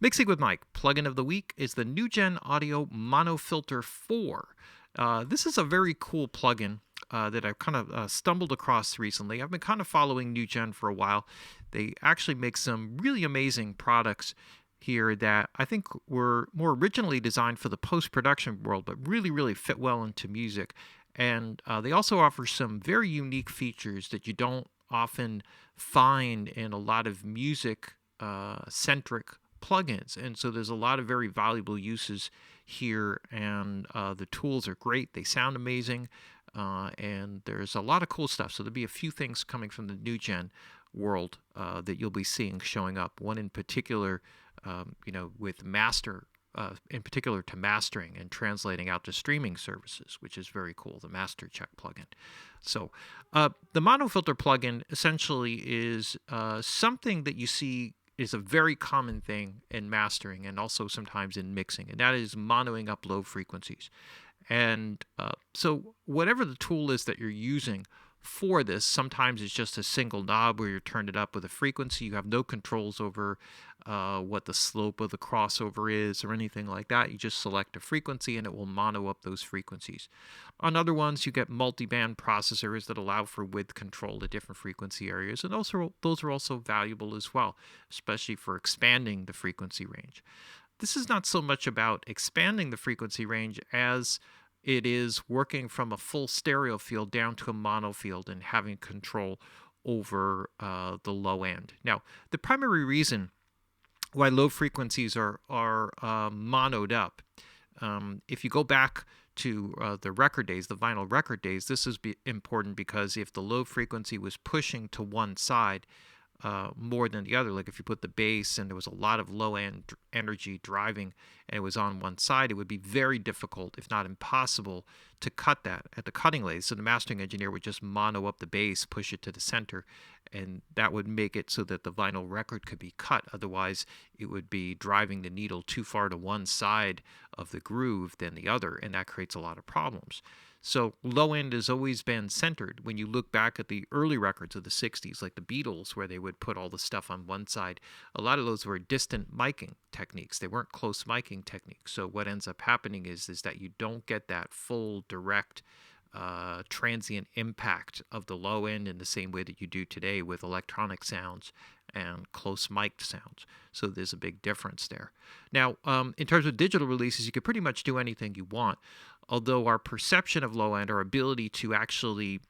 Mixing with Mike, plugin of the week is the NUGEN Audio Monofilter 4. This is a very cool plugin that I've kind of stumbled across recently. I've been kind of following NUGEN for a while. They actually make some really amazing products here that I think were more originally designed for the post-production world, but really, really fit well into music. And they also offer some very unique features that you don't often find in a lot of music centric plugins. And so there's a lot of very valuable uses here, and the tools are great. They sound amazing, and there's a lot of cool stuff. So there'll be a few things coming from the NUGEN world that you'll be seeing showing up. One in particular, with master, in particular to mastering and translating out to streaming services, which is very cool, the Master Check plugin. So the monofilter plugin essentially is something that you see is a very common thing in mastering and also sometimes in mixing, and that is monoing up low frequencies. And so whatever the tool is that you're using for this, sometimes it's just a single knob where you turn it up with a frequency. You have no controls over what the slope of the crossover is or anything like that. You just select a frequency and it will mono up those frequencies. On other ones, you get multi-band processors that allow for width control at different frequency areas, and those are also valuable as well, especially for expanding the frequency range. This is not so much about expanding the frequency range as it is working from a full stereo field down to a mono field and having control over the low end. Now, the primary reason why low frequencies are monoed up, if you go back to the record days, the vinyl record days, this is important because if the low frequency was pushing to one side more than the other, like if you put the bass and there was a lot of low end energy driving and it was on one side, it would be very difficult, if not impossible, to cut that at the cutting lathe. So the mastering engineer would just mono up the bass, push it to the center, and that would make it so that the vinyl record could be cut. Otherwise, it would be driving the needle too far to one side of the groove than the other, and that creates a lot of problems. So low end has always been centered. When you look back at the early records of the 60s, like the Beatles, where they would put all the stuff on one side, a lot of those were distant miking techniques. They weren't close miking techniques. So what ends up happening is that you don't get that full direct transient impact of the low end in the same way that you do today with electronic sounds and close mic'd sounds. So there's a big difference there. Now, in terms of digital releases, you can pretty much do anything you want, although our perception of low end, our ability to actually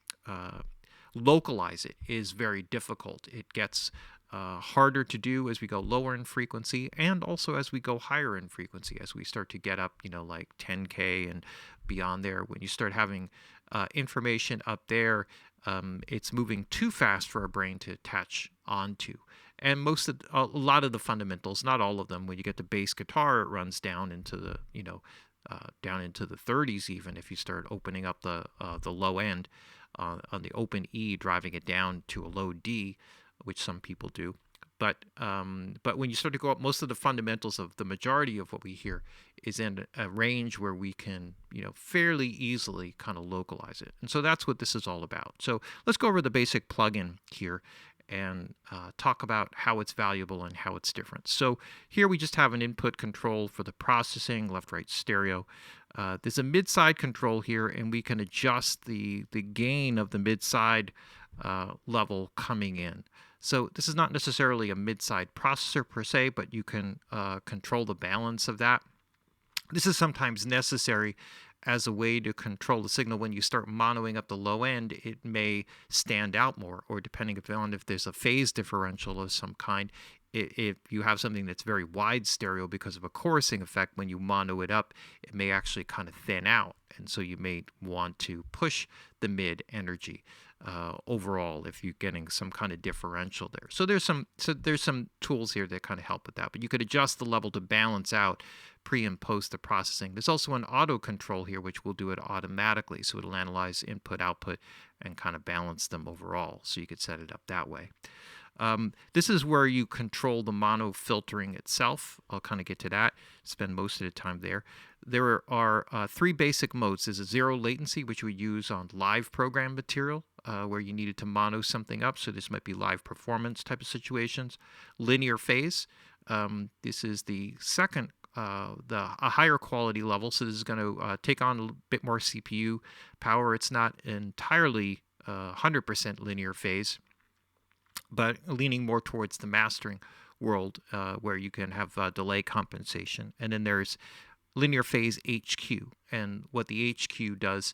localize it, is very difficult. It gets harder to do as we go lower in frequency, and also as we go higher in frequency, as we start to get up, like 10K and beyond there. When you start having information up there, it's moving too fast for our brain to attach onto. And a lot of the fundamentals, not all of them, when you get to bass guitar, it runs down into the, down into the 30s even if you start opening up the low end on the open E, driving it down to a low D, which some people do. But when you start to go up, most of the fundamentals of the majority of what we hear is in a range where we can, fairly easily kind of localize it. And so that's what this is all about. So let's go over the basic plugin here and talk about how it's valuable and how it's different. So here we just have an input control for the processing, left-right stereo. There's a mid-side control here, and we can adjust the gain of the mid-side level coming in. So this is not necessarily a mid-side processor per se, but you can control the balance of that. This is sometimes necessary as a way to control the signal. When you start monoing up the low end, it may stand out more, or depending upon if there's a phase differential of some kind, if you have something that's very wide stereo because of a chorusing effect, when you mono it up, it may actually kind of thin out. And so you may want to push the mid energy overall if you're getting some kind of differential there. So there's some tools here that kind of help with that. But you could adjust the level to balance out pre and post the processing. There's also an auto control here, which will do it automatically. So it'll analyze input, output, and kind of balance them overall. So you could set it up that way. This is where you control the mono filtering itself. I'll kind of get to that, spend most of the time there. There are three basic modes. There's a zero latency, which we use on live program material, where you needed to mono something up. So this might be live performance type of situations. Linear phase, This is the second, a higher quality level. So this is going to take on a bit more CPU power. It's not entirely 100% linear phase, but leaning more towards the mastering world, where you can have delay compensation. And then there's linear phase HQ. And what the HQ does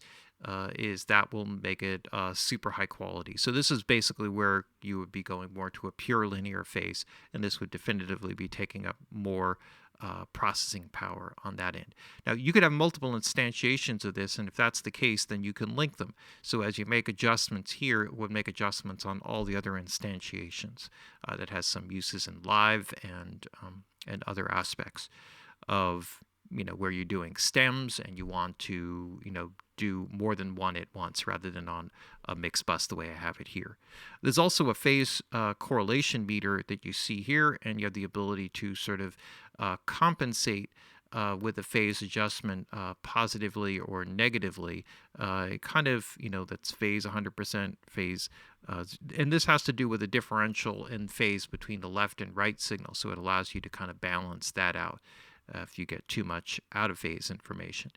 is that will make it super high quality. So this is basically where you would be going more to a pure linear phase, and this would definitively be taking up more processing power on that end. Now, you could have multiple instantiations of this, and if that's the case, then you can link them. So as you make adjustments here, it would make adjustments on all the other instantiations. That has some uses in live and other aspects of, where you're doing stems and you want to, do more than one at once rather than on a mixed bus the way I have it here. There's also a phase correlation meter that you see here, and you have the ability to sort of compensate with a phase adjustment positively or negatively. Kind of, that's phase 100%, phase, and this has to do with the differential in phase between the left and right signal, so it allows you to kind of balance that out if you get too much out of phase information.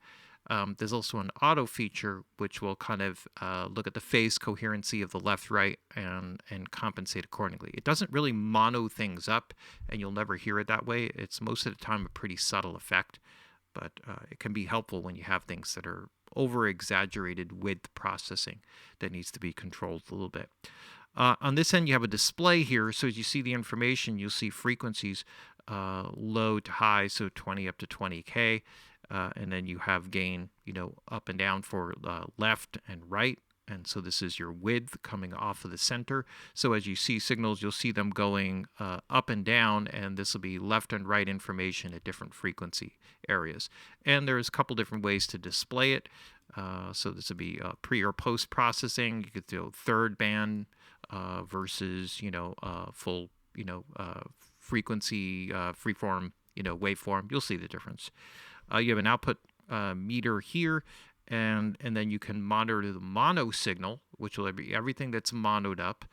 There's also an auto feature which will kind of look at the phase coherency of the left-right and compensate accordingly. It doesn't really mono things up, and you'll never hear it that way. It's most of the time a pretty subtle effect, but it can be helpful when you have things that are over-exaggerated with processing that needs to be controlled a little bit. On this end, you have a display here, so as you see the information, you'll see frequencies low to high, so 20 up to 20K. And then you have gain, up and down for left and right. And so this is your width coming off of the center. So as you see signals, you'll see them going up and down, and this will be left and right information at different frequency areas. And there's a couple different ways to display it. So this would be pre or post processing. You could do third band versus, full, frequency, freeform, waveform. You'll see the difference. You have an output meter here, and then you can monitor the mono signal, which will be everything that's monoed up,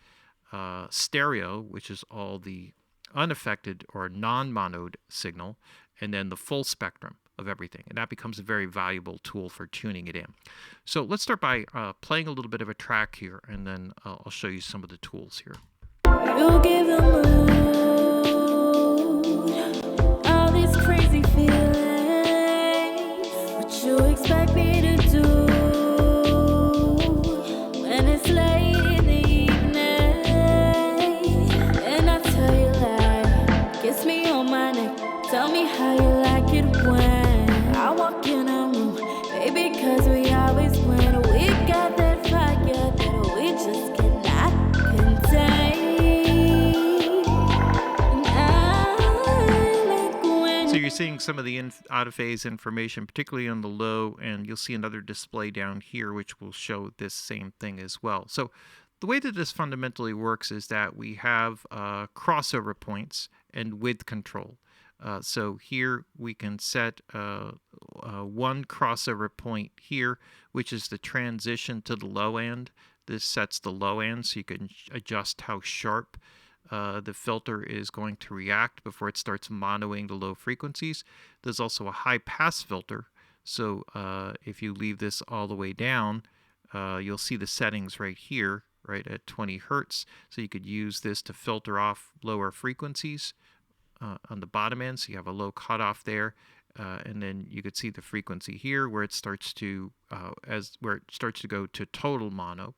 stereo, which is all the unaffected or non-monoed signal, and then the full spectrum of everything. And that becomes a very valuable tool for tuning it in. So let's start by playing a little bit of a track here, and then I'll show you some of the tools here. You give the mood all these crazy feelings. What you expect me to do when it's late in the evening? And I tell you like, kiss me on my neck, tell me how you like it when I walk in a room, baby, cause we always win. We got that fire that we just cannot contain. So you're seeing some of the out of phase information, particularly on the low, and you'll see another display down here which will show this same thing as well. So the way that this fundamentally works is that we have crossover points and width control. So here we can set one crossover point here, which is the transition to the low end. This sets the low end, so you can adjust how sharp the filter is going to react before it starts monoing the low frequencies. There's also a high pass filter, so if you leave this all the way down, you'll see the settings right here, right at 20 hertz. So you could use this to filter off lower frequencies on the bottom end, so you have a low cutoff there. And then you could see the frequency here where it starts to go to total mono.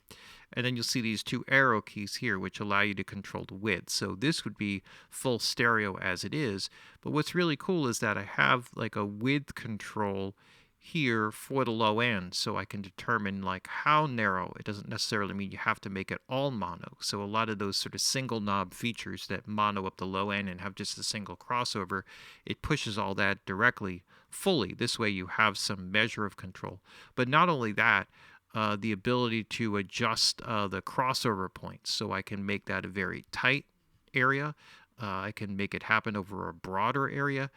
And then you'll see these two arrow keys here which allow you to control the width. So this would be full stereo as it is. But what's really cool is that I have like a width control here for the low end, so I can determine like how narrow. It doesn't necessarily mean you have to make it all mono. So a lot of those sort of single knob features that mono up the low end and have just a single crossover, it pushes all that directly fully. This way you have some measure of control. But not only that, the ability to adjust the crossover points, so I can make that a very tight area. I can make it happen over a broader area.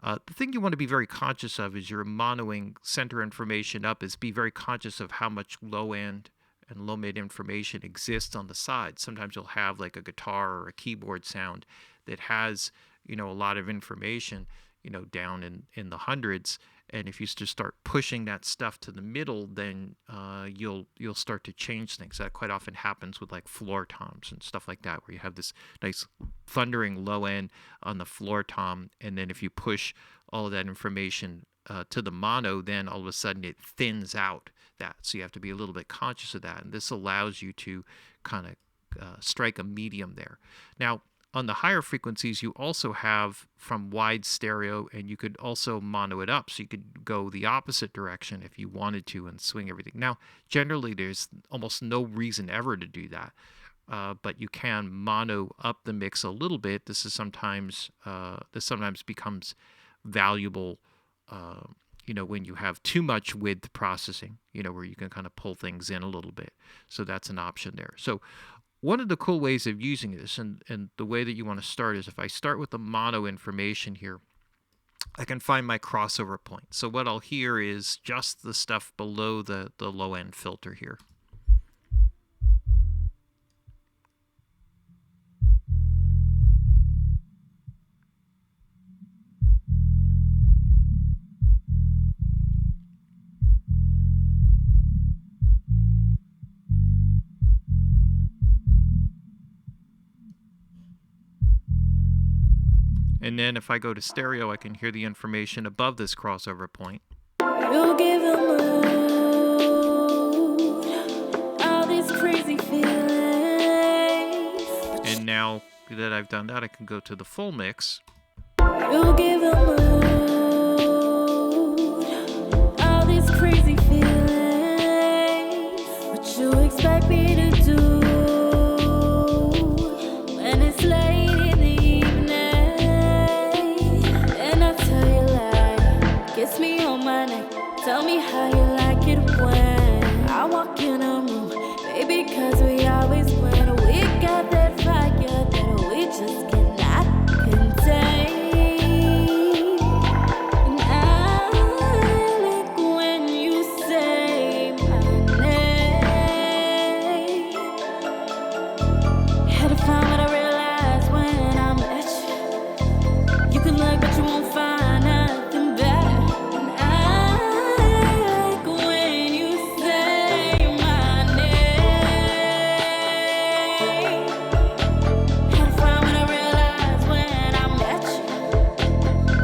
The thing you want to be very conscious of as you're monoing center information up is be very conscious of how much low end and low mid information exists on the side. Sometimes you'll have like a guitar or a keyboard sound that has a lot of information, down in the hundreds. And if you just start pushing that stuff to the middle, then you'll start to change things. That quite often happens with like floor toms and stuff like that, where you have this nice thundering low end on the floor tom, and then if you push all of that information to the mono, then all of a sudden it thins out that. So you have to be a little bit conscious of that, and this allows you to kind of strike a medium there. Now, on the higher frequencies, you also have from wide stereo, and you could also mono it up. So you could go the opposite direction if you wanted to and swing everything. Now, generally, there's almost no reason ever to do that. But you can mono up the mix a little bit. This sometimes becomes valuable, when you have too much width processing, where you can kind of pull things in a little bit. So that's an option there. So one of the cool ways of using this, and the way that you want to start, is if I start with the mono information here, I can find my crossover point. So what I'll hear is just the stuff below the low end filter here. And then if I go to stereo, I can hear the information above this crossover point. You give a mood, all these crazy feelings. And now that I've done that, I can go to the full mix. You give a mood, all these crazy feelings. What you expect me to do when it's late in the evening? And I tell you like, kiss me on my neck. Tell me how you like it when I walk in a room, baby, cause we always win. We got that fire that we just cannot contain. And I like when you say my name. Had to find what I realized when I'm at you. You can look, but you won't find nothing better. And I like when you say my name. Had to find what I realized when I'm at you.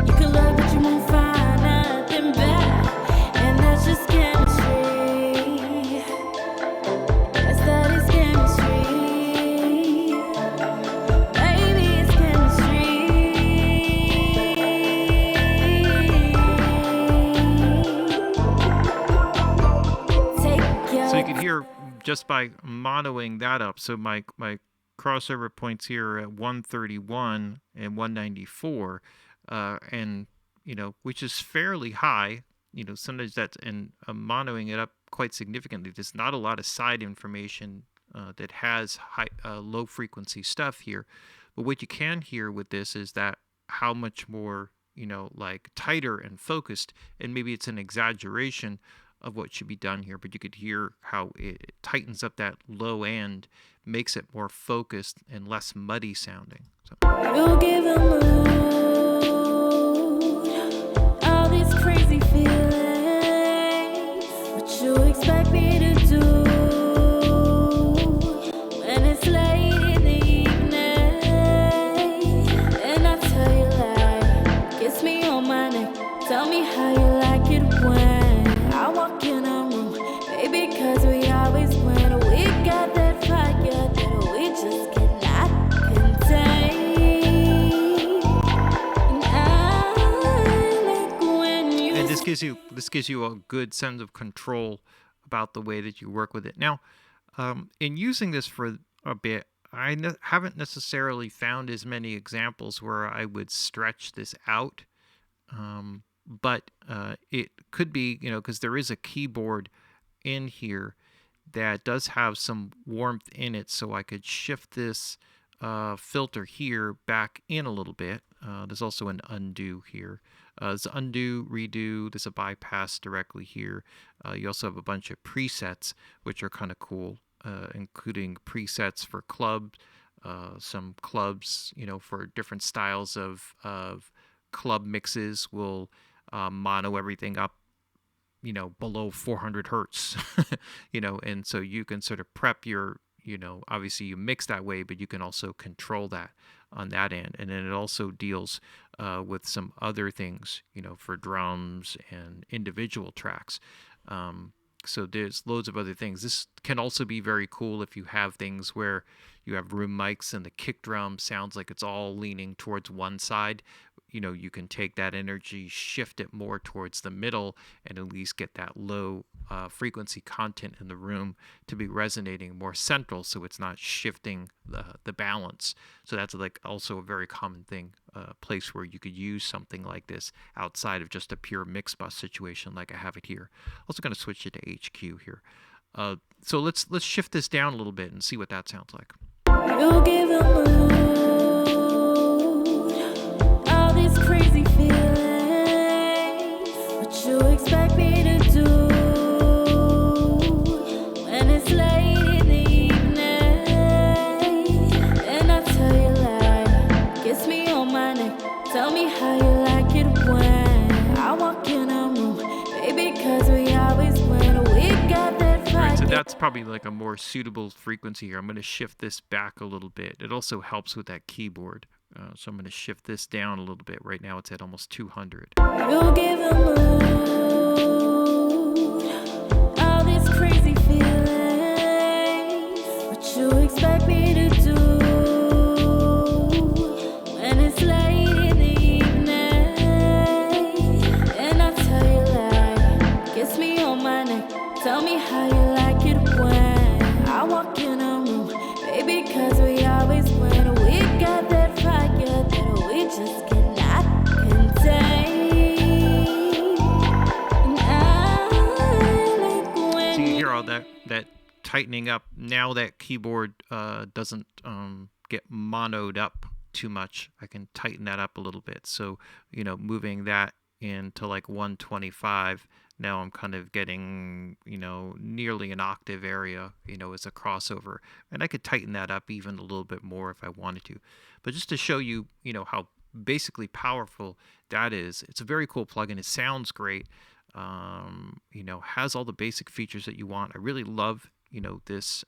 You can look, but you won't find nothing better. And that's just chemistry. Yes, that is chemistry. Baby, it's chemistry. Take your So you can hear just by monoing that up. So my crossover points here are at 131 and 194, and which is fairly high. Sometimes that's, and monoing it up quite significantly. There's not a lot of side information that has high, low frequency stuff here, but what you can hear with this is that how much more like tighter and focused, and maybe it's an exaggeration of what should be done here, but you could hear how it tightens up that low end, makes it more focused and less muddy sounding. So. You give a mood, all these crazy feelings. What you expect me to do when it's late in the evening? And I tell you like, kiss me on my neck. Tell me how you like it when I walk in a room, baby, cause we always win. We got that fire that we just cannot contain. And I like when you And this gives you a good sense of control about the way that you work with it. Now, in using this for a bit, I haven't necessarily found as many examples where I would stretch this out. But it could be, because there is a keyboard in here that does have some warmth in it, so I could shift this filter here back in a little bit. There's also an undo here. There's undo, redo, there's a bypass directly here. You also have a bunch of presets, which are kind of cool, including presets for club, some clubs, for different styles of club mixes will mono everything up, below 400 hertz, and so you can sort of prep your, obviously you mix that way, but you can also control that on that end. And then it also deals with some other things, for drums and individual tracks. So there's loads of other things. This can also be very cool if you have things where you have room mics and the kick drum sounds like it's all leaning towards one side. You can take that energy, shift it more towards the middle, and at least get that low frequency content in the room to be resonating more central, so it's not shifting the balance. So that's like also a very common thing, place where you could use something like this outside of just a pure mix bus situation like I have it here. Also going to switch it to HQ here. So let's shift this down a little bit and see what that sounds like. You give a mood, all these crazy feelings. What you expect me to do when it's late in the evening? And I tell you like, kiss me on my neck, tell me how you like it when I walk in a room, baby, 'cause we always win. We got that fight. Right, so that's probably like a more suitable frequency here. I'm going to shift this back a little bit. It also helps with that keyboard. So I'm going to shift this down a little bit. Right now it's at almost 200. You give a mood, all these crazy feelings. What you expect me to do when it's late in the evening? And I tell you like, kiss me on my neck, tell me how you like it when I walk in a room, baby, 'cause we always win. We got that fire that we just cannot contain. And I like when So you hear all that tightening up. Now that keyboard doesn't get monoed up too much. I can tighten that up a little bit. So, moving that into like 125, now I'm kind of getting, nearly an octave area, as a crossover. And I could tighten that up even a little bit more if I wanted to. But just to show you, how basically powerful that is, it's a very cool plugin. It sounds great. Has all the basic features that you want. I really love, this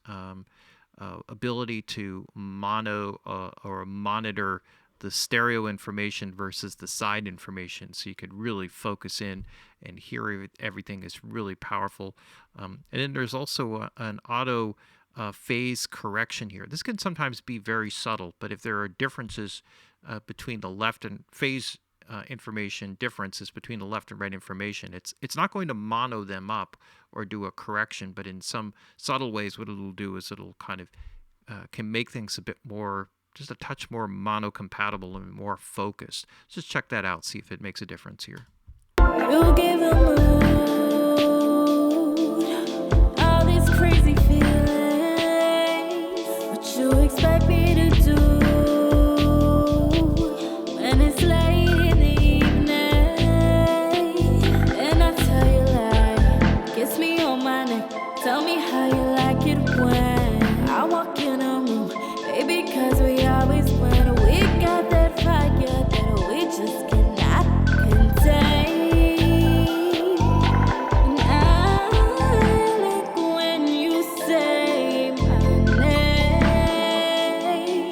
ability to mono or monitor the stereo information versus the side information, so you could really focus in and hear everything is really powerful. And then there's also an auto phase correction here. This can sometimes be very subtle, but if there are differences between the left and phase information differences between the left and right information, it's not going to mono them up or do a correction, but in some subtle ways what it'll do is it'll kind of can make things a bit more, just a touch more mono compatible and more focused. Just check that out, see if it makes a difference here. you give a mood, all these crazy feelings. What you expect me to do when it's late in the evening? And I tell you like, kiss me on my neck, tell me how you like it when I walk in a room, baby, 'cause we always win. We got that fire that we just cannot contain. And I like when you say my name.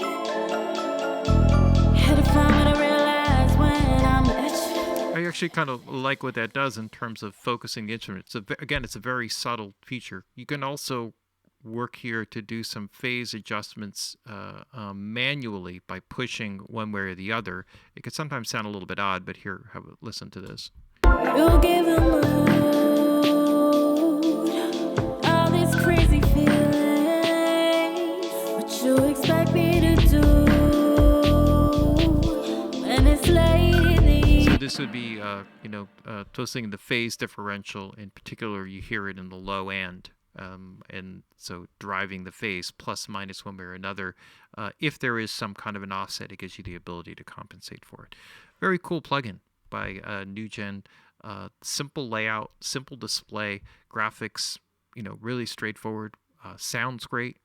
Had to find what I realize when I'm at you. I actually kind of like what that does in terms of focusing the instrument. Again, it's a very subtle feature. You can also work here to do some phase adjustments manually by pushing one way or the other. It could sometimes sound a little bit odd, but here, listen to this. You give a mood, all these crazy feelings. What you expect me to do when it's late in the So this would be, twisting the phase differential. In particular, you hear it in the low end. And so driving the phase plus minus one way or another. If there is some kind of an offset, it gives you the ability to compensate for it. Very cool plugin by NUGEN. Simple layout, simple display, graphics, really straightforward. Sounds great.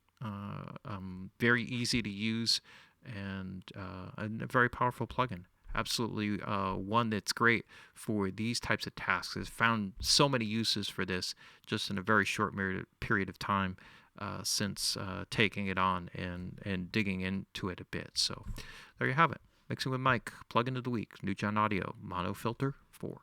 Very easy to use, and a very powerful plugin. Absolutely, one that's great for these types of tasks. Has found so many uses for this just in a very short period of time since taking it on and digging into it a bit. So there you have it. Mixing with Mike, plugin of the week, NUGEN Audio Monofilter 4.